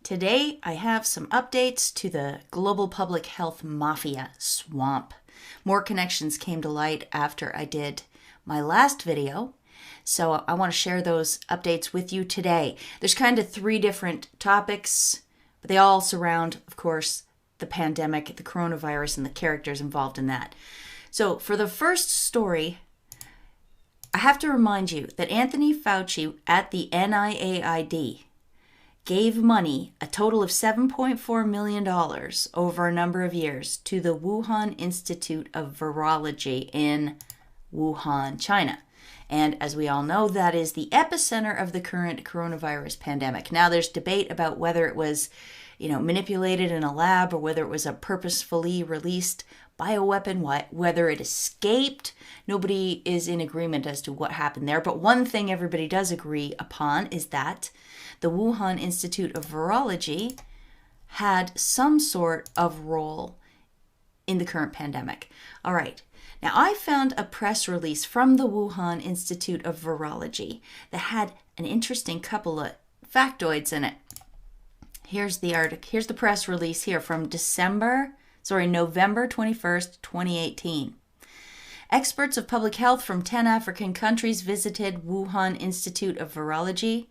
Today, I have some updates to the global public health mafia swamp. More connections came to light after I did my last video, so I want to share those updates with you today. There's kind of three different topics, but they all surround, of course, the pandemic, the coronavirus, and the characters involved in that. So for the first story, I have to remind you that Anthony Fauci at the NIAID gave money, a total of $7.4 million over a number of years, to the Wuhan Institute of Virology in Wuhan, China. And as we all know, that is the epicenter of the current coronavirus pandemic. Now, there's debate about whether it was, manipulated in a lab or whether it was a purposefully released bioweapon, whether it escaped. Nobody is in agreement as to what happened there. But one thing everybody does agree upon is that the Wuhan Institute of Virology had some sort of role in the current pandemic. All right. Now, I found a press release from the Wuhan Institute of Virology that had an interesting couple of factoids in it. Here's the article. Here's the press release here from November 21st, 2018. Experts of public health from 10 African countries visited Wuhan Institute of Virology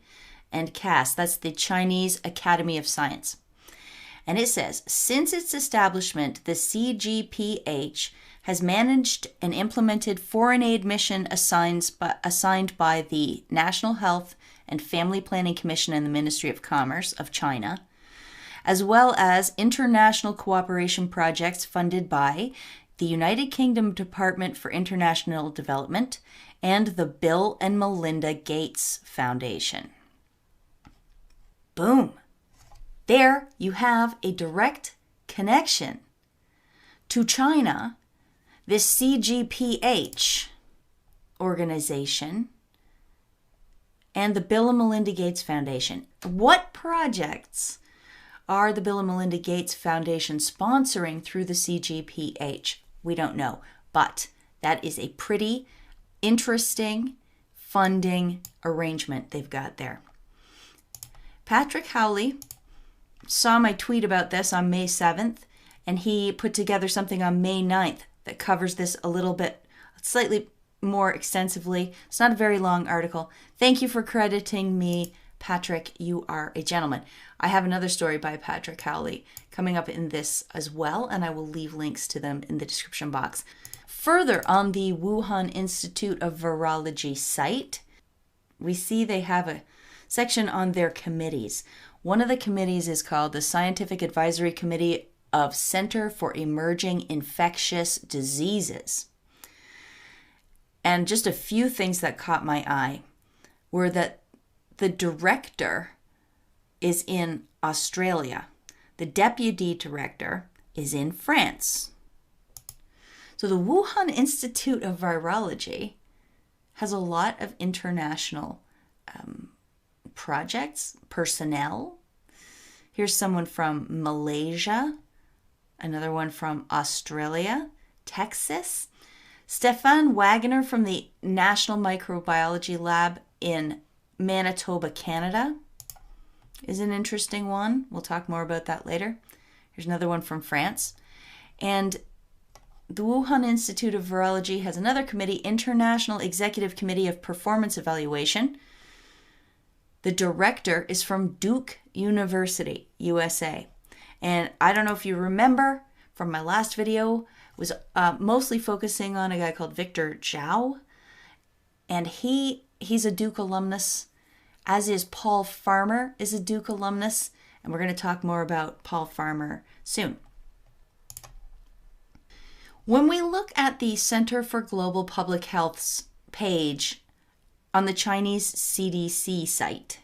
and CAS, that's the Chinese Academy of Science. And it says, since its establishment, the CGPH has managed and implemented foreign aid mission assigned by the National Health and Family Planning Commission and the Ministry of Commerce of China, as well as international cooperation projects funded by the United Kingdom Department for International Development and the Bill and Melinda Gates Foundation. Boom. There you have a direct connection to China, this CGPH organization, and the Bill and Melinda Gates Foundation. What projects are the Bill and Melinda Gates Foundation sponsoring through the CGPH? We don't know, but that is a pretty interesting funding arrangement they've got there. Patrick Howley saw my tweet about this on May 7th, and he put together something on May 9th that covers this a little bit, slightly more extensively. It's not a very long article. Thank you for crediting me, Patrick. You are a gentleman. I have another story by Patrick Howley coming up in this as well, and I will leave links to them in the description box. Further, on the Wuhan Institute of Virology site, we see they have a section on their committees. One of the committees is called the Scientific Advisory Committee of Center for Emerging Infectious Diseases. And just a few things that caught my eye were that the director is in Australia. The deputy director is in France. So the Wuhan Institute of Virology has a lot of international projects, personnel. Here's someone from Malaysia, another one from Australia, Texas. Stefan Wagner from the National Microbiology Lab in Manitoba, Canada is an interesting one. We'll talk more about that later. Here's another one from France. And the Wuhan Institute of Virology has another committee, International Executive Committee of Performance Evaluation. The director is from Duke University, USA. And I don't know if you remember from my last video, was mostly focusing on a guy called Victor Zhao. And he's a Duke alumnus, as is Paul Farmer is a Duke alumnus. And we're going to talk more about Paul Farmer soon. When we look at the Center for Global Public Health's page on the Chinese CDC site,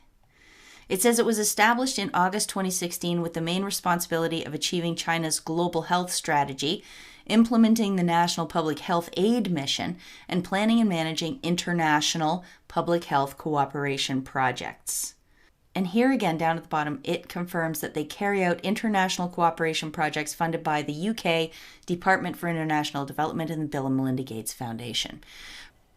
it says it was established in August 2016 with the main responsibility of achieving China's global health strategy, implementing the National Public Health Aid Mission, and planning and managing international public health cooperation projects. And here again, down at the bottom, it confirms that they carry out international cooperation projects funded by the UK Department for International Development and the Bill and Melinda Gates Foundation.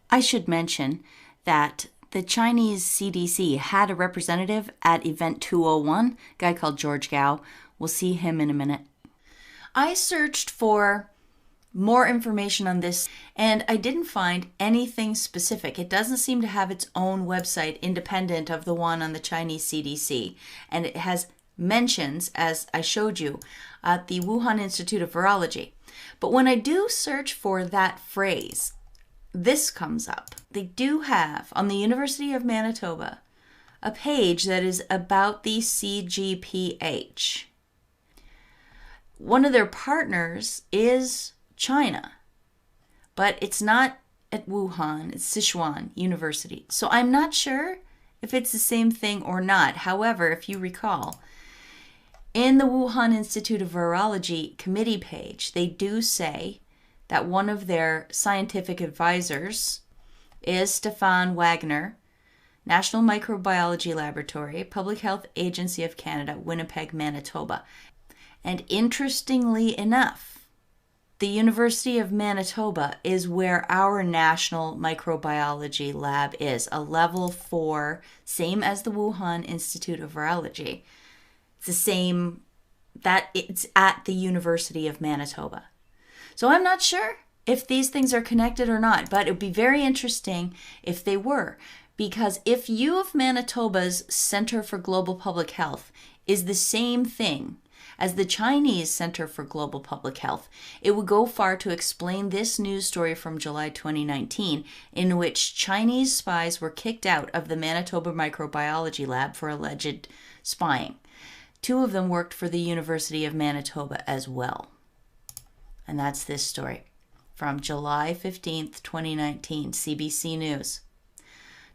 I should mention that the Chinese CDC had a representative at Event 201, a guy called George Gao. We'll see him in a minute. I searched for more information on this, and I didn't find anything specific. It doesn't seem to have its own website independent of the one on the Chinese CDC, and it has mentions, as I showed you, at the Wuhan Institute of Virology. But when I do search for that phrase, this comes up. They do have, on the University of Manitoba, a page that is about the CGPH. One of their partners is China, but it's not at Wuhan, it's Sichuan University. So I'm not sure if it's the same thing or not. However, if you recall, in the Wuhan Institute of Virology committee page, they do say that one of their scientific advisors is Stefan Wagner, National Microbiology Laboratory, Public Health Agency of Canada, Winnipeg, Manitoba. And interestingly enough, the University of Manitoba is where our National Microbiology Lab is, a level 4, same as the Wuhan Institute of Virology. It's the same, that it's at the University of Manitoba. So I'm not sure if these things are connected or not, but it would be very interesting if they were, because if U of Manitoba's Center for Global Public Health is the same thing as the Chinese Center for Global Public Health, it would go far to explain this news story from July 2019, in which Chinese spies were kicked out of the Manitoba Microbiology Lab for alleged spying. 2 of them worked for the University of Manitoba as well. And that's this story from July 15th, 2019, CBC News.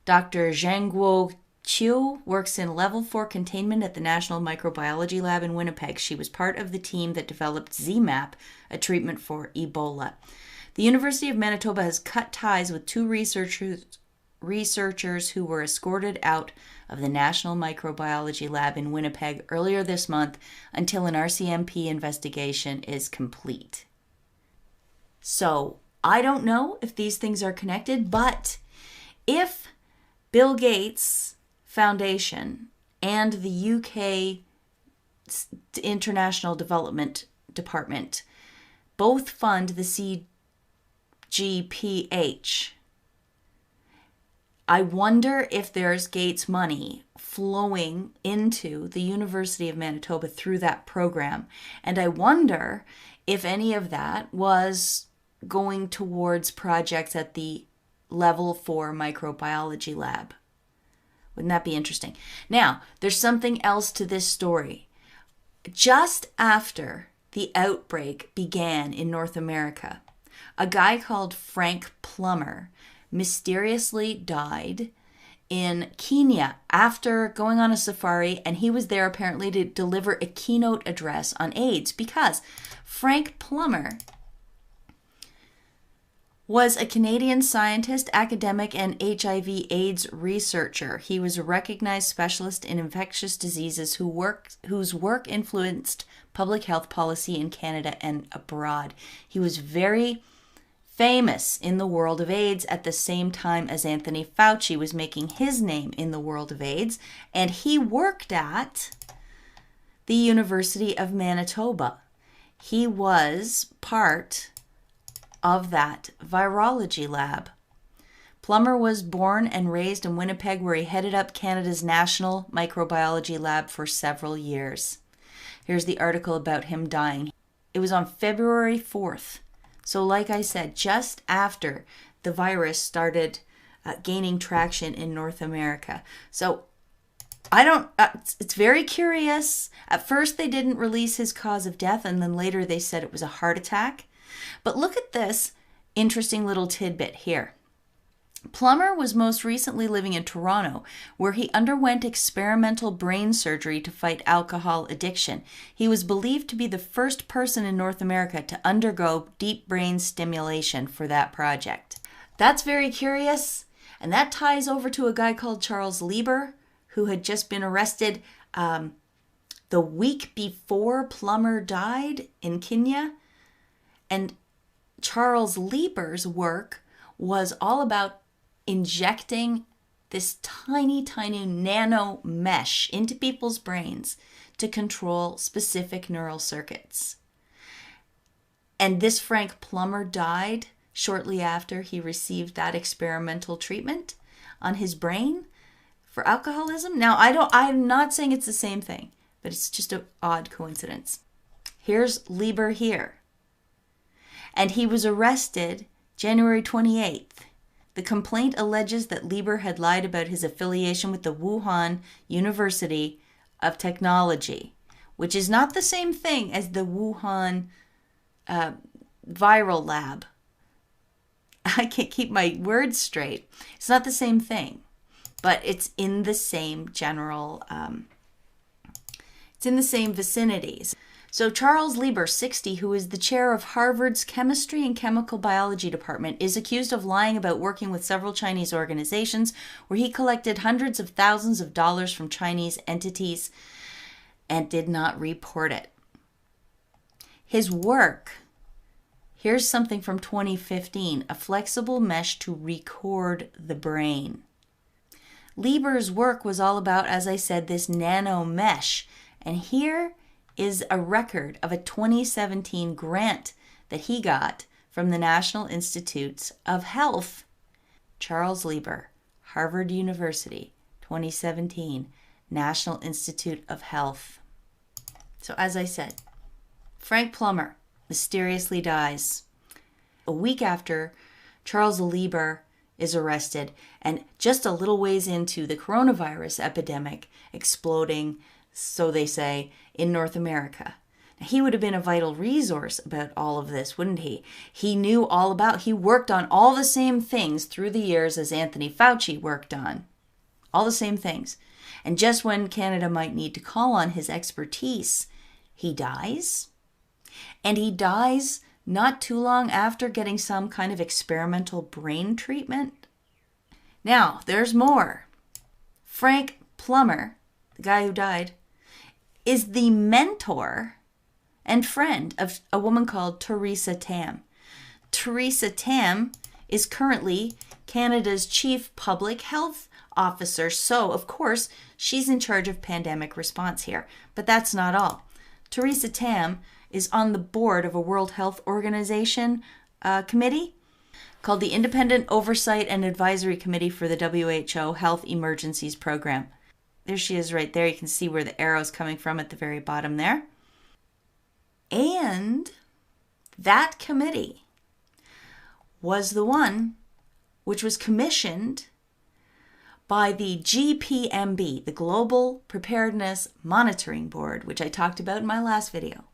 Dr. Zhengguo Qiu works in Level 4 containment at the National Microbiology Lab in Winnipeg. She was part of the team that developed ZMapp, a treatment for Ebola. The University of Manitoba has cut ties with 2 researchers who were escorted out of the National Microbiology Lab in Winnipeg earlier this month until an RCMP investigation is complete. So, I don't know if these things are connected, but if Bill Gates Foundation and the UK International Development Department both fund the CGPH, I wonder if there's Gates money flowing into the University of Manitoba through that program. And I wonder if any of that was going towards projects at the Level 4 Microbiology Lab. Wouldn't that be interesting? Now, there's something else to this story. Just after the outbreak began in North America, a guy called Frank Plummer mysteriously died in Kenya after going on a safari, and he was there apparently to deliver a keynote address on AIDS, because Frank Plummer was a Canadian scientist, academic, and HIV/AIDS researcher. He was a recognized specialist in infectious diseases whose work influenced public health policy in Canada and abroad. He was very famous in the world of AIDS at the same time as Anthony Fauci was making his name in the world of AIDS, and he worked at the University of Manitoba. He was part of that virology lab. Plummer was born and raised in Winnipeg, where he headed up Canada's National Microbiology Lab for several years. Here's the article about him dying. It was on February 4th. So like I said, just after the virus started gaining traction in North America. So it's very curious. At first they didn't release his cause of death, and then later they said it was a heart attack. But look at this interesting little tidbit here. Plummer was most recently living in Toronto, where he underwent experimental brain surgery to fight alcohol addiction. He was believed to be the first person in North America to undergo deep brain stimulation for that project. That's very curious, and that ties over to a guy called Charles Lieber, who had just been arrested the week before Plummer died in Kenya. And Charles Lieber's work was all about injecting this tiny, tiny nano mesh into people's brains to control specific neural circuits. And this Frank Plummer died shortly after he received that experimental treatment on his brain for alcoholism. Now, I'm not saying it's the same thing, but it's just an odd coincidence. Here's Lieber here. And he was arrested January 28th. The complaint alleges that Lieber had lied about his affiliation with the Wuhan University of Technology, which is not the same thing as the Wuhan viral lab. I can't keep my words straight. It's not the same thing, but it's in the same general, it's in the same vicinities. So Charles Lieber, 60, who is the chair of Harvard's Chemistry and Chemical Biology Department, is accused of lying about working with several Chinese organizations where he collected hundreds of thousands of dollars from Chinese entities and did not report it. His work, here's something from 2015, a flexible mesh to record the brain. Lieber's work was all about, as I said, this nano mesh. And here is a record of a 2017 grant that he got from the National Institutes of Health. Charles Lieber, Harvard University, 2017, National Institute of Health. So as I said, Frank Plummer mysteriously dies a week after Charles Lieber is arrested, and just a little ways into the coronavirus epidemic exploding, so they say, in North America. Now, he would have been a vital resource about all of this, wouldn't he? He knew all about, he worked on all the same things through the years as Anthony Fauci worked on. All the same things. And just when Canada might need to call on his expertise, he dies. And he dies not too long after getting some kind of experimental brain treatment. Now, there's more. Frank Plummer, the guy who died, is the mentor and friend of a woman called Theresa Tam. Theresa Tam is currently Canada's Chief Public Health Officer, so of course she's in charge of pandemic response here. But that's not all. Theresa Tam is on the board of a World Health Organization committee called the Independent Oversight and Advisory Committee for the WHO Health Emergencies Program. There she is right there. You can see where the arrow's coming from at the very bottom there. And that committee was the one which was commissioned by the GPMB, the Global Preparedness Monitoring Board, which I talked about in my last video.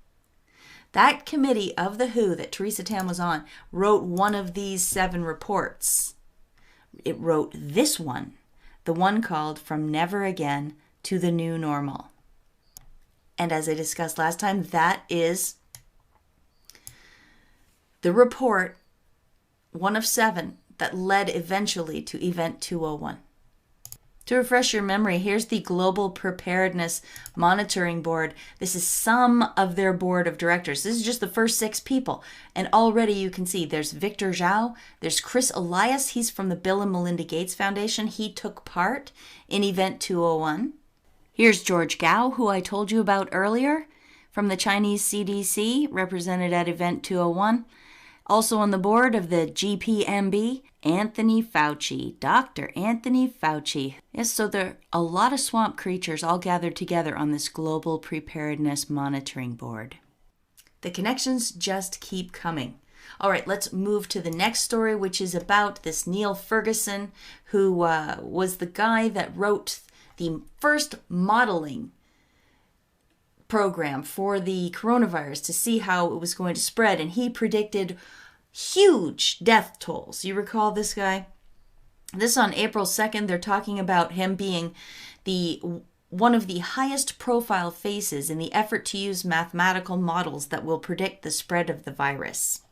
That committee of the WHO that Theresa Tam was on wrote one of these 7 reports. It wrote this one. The one called From Never Again to the New Normal. And as I discussed last time, that is the report, one of 7, that led eventually to Event 201. To refresh your memory, here's the Global Preparedness Monitoring Board. This is some of their board of directors. This is just the first 6 people. And already you can see there's Victor Zhao, there's Chris Elias. He's from the Bill and Melinda Gates Foundation. He took part in Event 201. Here's George Gao, who I told you about earlier, from the Chinese CDC, represented at Event 201. Also on the board of the GPMB, Anthony Fauci, Dr. Anthony Fauci. Yes, so there are a lot of swamp creatures all gathered together on this Global Preparedness Monitoring Board. The connections just keep coming. All right, let's move to the next story, which is about this Neil Ferguson, who was the guy that wrote the first modeling program for the coronavirus to see how it was going to spread, and he predicted huge death tolls. You recall this guy? This on April 2nd, they're talking about him being one of the highest profile faces in the effort to use mathematical models that will predict the spread of the virus.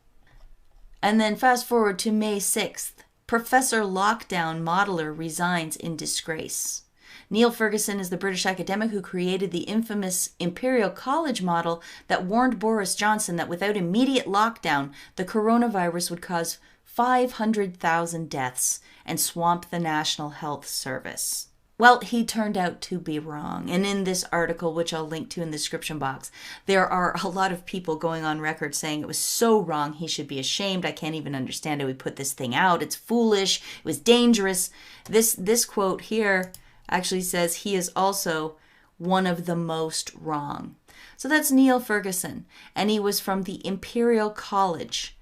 And then fast forward to May 6th, Professor Lockdown Modeler resigns in disgrace. Neil Ferguson is the British academic who created the infamous Imperial College model that warned Boris Johnson that without immediate lockdown, the coronavirus would cause 500,000 deaths and swamp the National Health Service. Well, he turned out to be wrong. And in this article, which I'll link to in the description box, there are a lot of people going on record saying it was so wrong, he should be ashamed. I can't even understand how he put this thing out. It's foolish. It was dangerous. This quote here actually says he is also one of the most wrong. So that's Neil Ferguson, and he was from the Imperial College.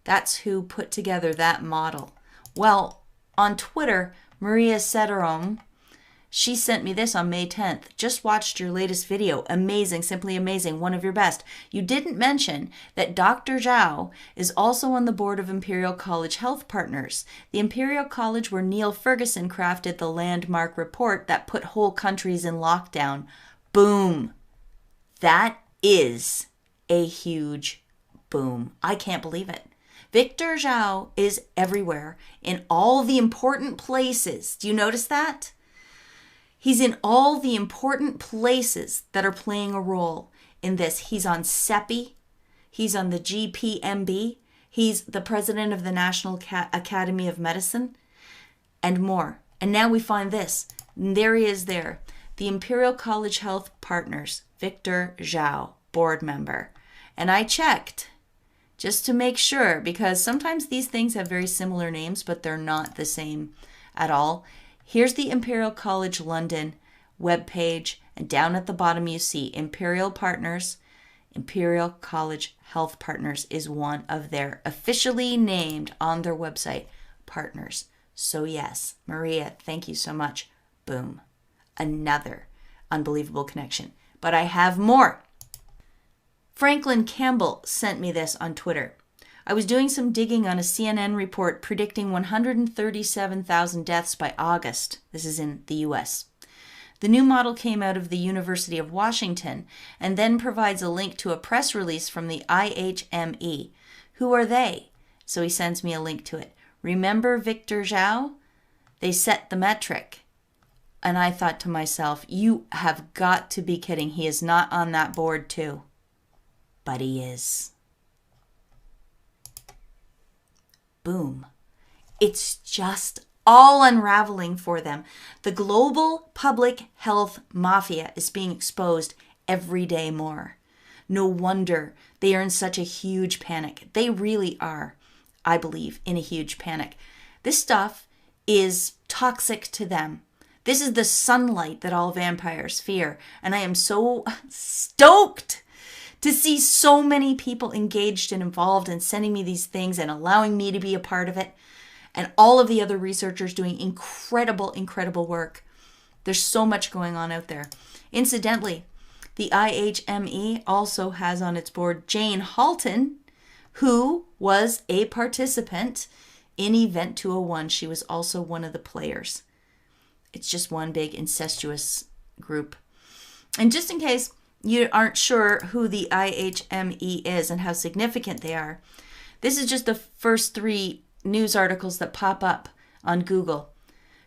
That's who put together that model. Well, on Twitter, Maria Sederholm, she sent me this on May 10th. Just watched your latest video. Amazing, simply amazing, one of your best. You didn't mention that Dr. Zhao is also on the board of Imperial College Health Partners, the Imperial College where Neil Ferguson crafted the landmark report that put whole countries in lockdown. Boom. That is a huge boom. I can't believe it. Victor Zhao is everywhere in all the important places. Do you notice that? He's in all the important places that are playing a role in this. He's on CEPI. He's on the GPMB. He's the president of the National Academy of Medicine and more. And now we find this. There he is there. The Imperial College Health Partners, Victor Zhao, board member. And I checked just to make sure, because sometimes these things have very similar names, but they're not the same at all. Here's the Imperial College London webpage, and down at the bottom you see Imperial Partners. Imperial College Health Partners is one of their officially named on their website partners. So yes, Maria, thank you so much. Boom. Another unbelievable connection. But I have more. Franklin Campbell sent me this on Twitter. I was doing some digging on a CNN report predicting 137,000 deaths by August. This is in the US. The new model came out of the University of Washington and then provides a link to a press release from the IHME. Who are they? So he sends me a link to it. Remember Victor Zhao? They set the metric. And I thought to myself, you have got to be kidding. He is not on that board too. But he is. Boom. It's just all unraveling for them. The global public health mafia is being exposed every day more. No wonder they are in such a huge panic. They really are, I believe, in a huge panic. This stuff is toxic to them. This is the sunlight that all vampires fear. And I am so stoked to see so many people engaged and involved and sending me these things and allowing me to be a part of it. And all of the other researchers doing incredible, incredible work. There's so much going on out there. Incidentally, the IHME also has on its board Jane Halton, who was a participant in Event 201. She was also one of the players. It's just one big incestuous group. And just in case you aren't sure who the IHME is and how significant they are, this is just the first 3 news articles that pop up on Google.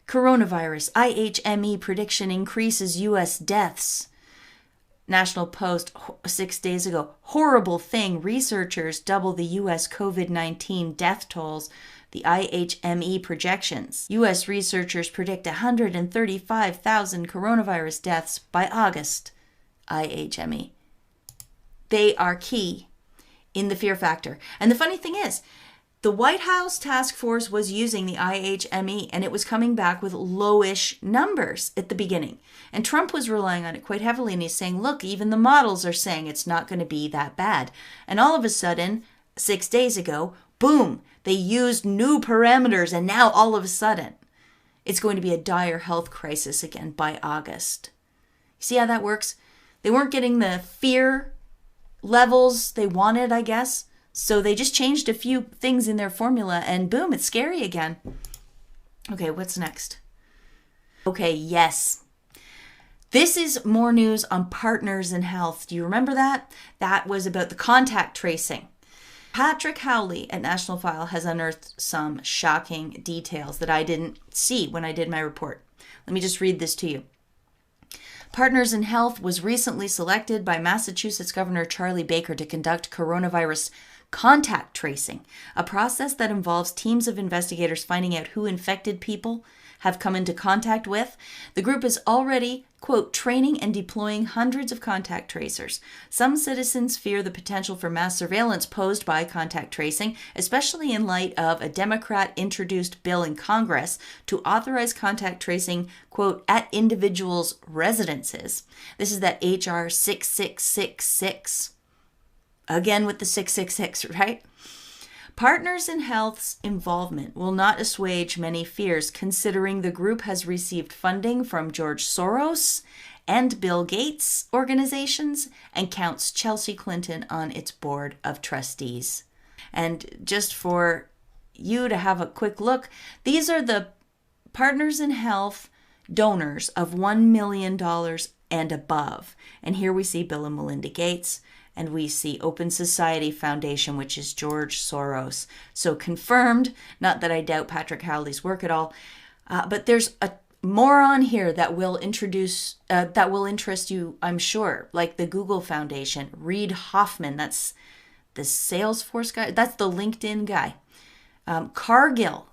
Coronavirus, IHME prediction increases U.S. deaths. National Post 6 days ago. Horrible thing. Researchers double the U.S. COVID-19 death tolls. The IHME projections. U.S. researchers predict 135,000 coronavirus deaths by August. IHME. They are key in the fear factor. And the funny thing is, the White House task force was using the IHME and it was coming back with lowish numbers at the beginning. And Trump was relying on it quite heavily and he's saying, look, even the models are saying it's not going to be that bad. And all of a sudden, 6 days ago, boom, they used new parameters and now all of a sudden, it's going to be a dire health crisis again by August. See how that works? They weren't getting the fear levels they wanted, I guess. So they just changed a few things in their formula and boom, it's scary again. Okay, what's next? Okay, yes. This is more news on Partners in Health. Do you remember that? That was about the contact tracing. Patrick Howley at National File has unearthed some shocking details that I didn't see when I did my report. Let me just read this to you. Partners in Health was recently selected by Massachusetts Governor Charlie Baker to conduct coronavirus contact tracing, a process that involves teams of investigators finding out who infected people have come into contact with. The group is already, quote, training and deploying hundreds of contact tracers. Some citizens fear the potential for mass surveillance posed by contact tracing, especially in light of a Democrat-introduced bill in Congress to authorize contact tracing, quote, at individuals' residences. This is that H.R. 6666. Again with the 666, right? Partners in Health's involvement will not assuage many fears, considering the group has received funding from George Soros and Bill Gates organizations and counts Chelsea Clinton on its board of trustees. And just for you to have a quick look, these are the Partners in Health donors of $1 million and above. And here we see Bill and Melinda Gates. And we see Open Society Foundation, which is George Soros. So confirmed, not that I doubt Patrick Howley's work at all, but there's more on here that will interest you, I'm sure, like the Google Foundation, Reid Hoffman, that's the Salesforce guy, that's the LinkedIn guy. Cargill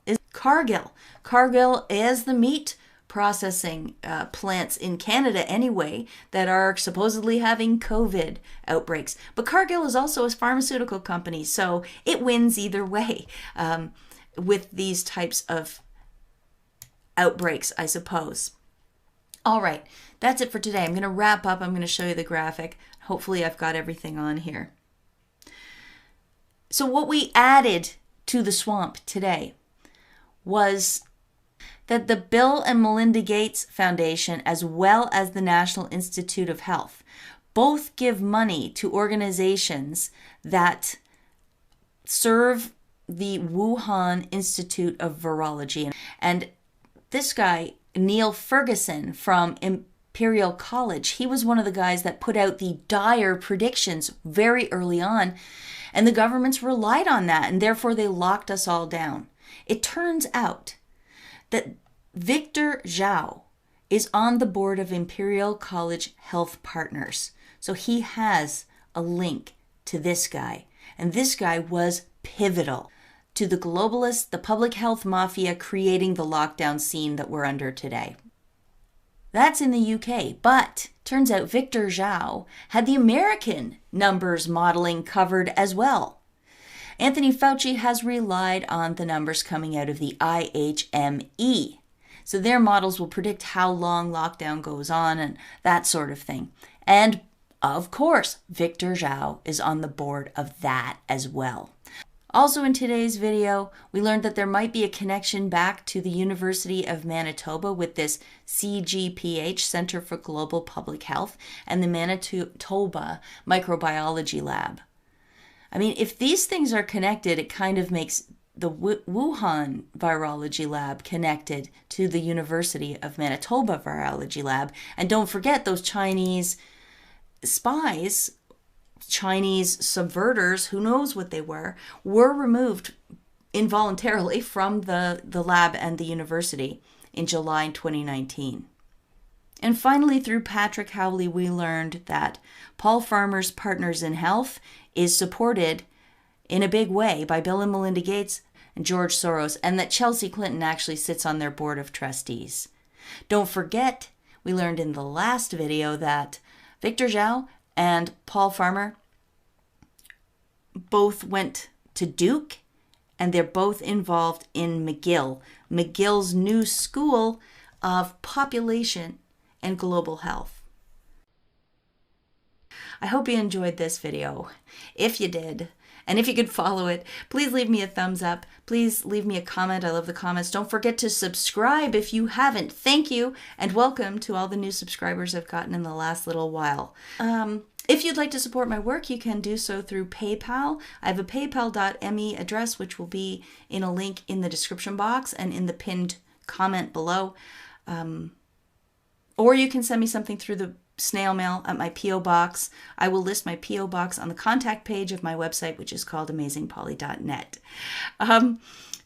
is the meat processing plants in Canada anyway that are supposedly having COVID outbreaks. But Cargill is also a pharmaceutical company, so it wins either way with these types of outbreaks, I suppose. All right, that's it for today. I'm going to wrap up. I'm going to show you the graphic. Hopefully I've got everything on here. So what we added to the swamp today was that the Bill and Melinda Gates Foundation, as well as the National Institute of Health, both give money to organizations that serve the Wuhan Institute of Virology. And this guy, Neil Ferguson from Imperial College, he was one of the guys that put out the dire predictions very early on, and the governments relied on that, and therefore they locked us all down. It turns out that Victor Zhao is on the board of Imperial College Health Partners. So he has a link to this guy. And this guy was pivotal to the globalists, the public health mafia, creating the lockdown scene that we're under today. That's in the UK, but turns out Victor Zhao had the American numbers modeling covered as well. Anthony Fauci has relied on the numbers coming out of the IHME. So their models will predict how long lockdown goes on and that sort of thing. And of course, Victor Zhao is on the board of that as well. Also in today's video, we learned that there might be a connection back to the University of Manitoba with this CGPH, Center for Global Public Health, and the Manitoba Microbiology Lab. I mean, if these things are connected, it kind of makes the Wuhan Virology Lab connected to the University of Manitoba Virology Lab. And don't forget those Chinese spies, Chinese subverters, who knows what they were removed involuntarily from the lab and the university in July 2019. And finally, through Patrick Howley, we learned that Paul Farmer's Partners in Health is supported in a big way by Bill and Melinda Gates and George Soros, and that Chelsea Clinton actually sits on their board of trustees. Don't forget, we learned in the last video that Victor Zhao and Paul Farmer both went to Duke, and they're both involved in McGill, McGill's new school of population and global health. I hope you enjoyed this video. If you did, and if you could follow it, please leave me a thumbs up. Please leave me a comment. I love the comments. Don't forget to subscribe if you haven't. Thank you, and welcome to all the new subscribers I've gotten in the last little while. If you'd like to support my work, you can do so through PayPal. I have a paypal.me address, which will be in a link in the description box and in the pinned comment below. Or you can send me something through the snail mail at my P.O. Box. I will list my P.O. Box on the contact page of my website, which is called amazingpolly.net.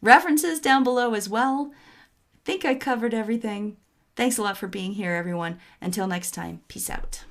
References down below as well. I think I covered everything. Thanks a lot for being here, everyone. Until next time, peace out.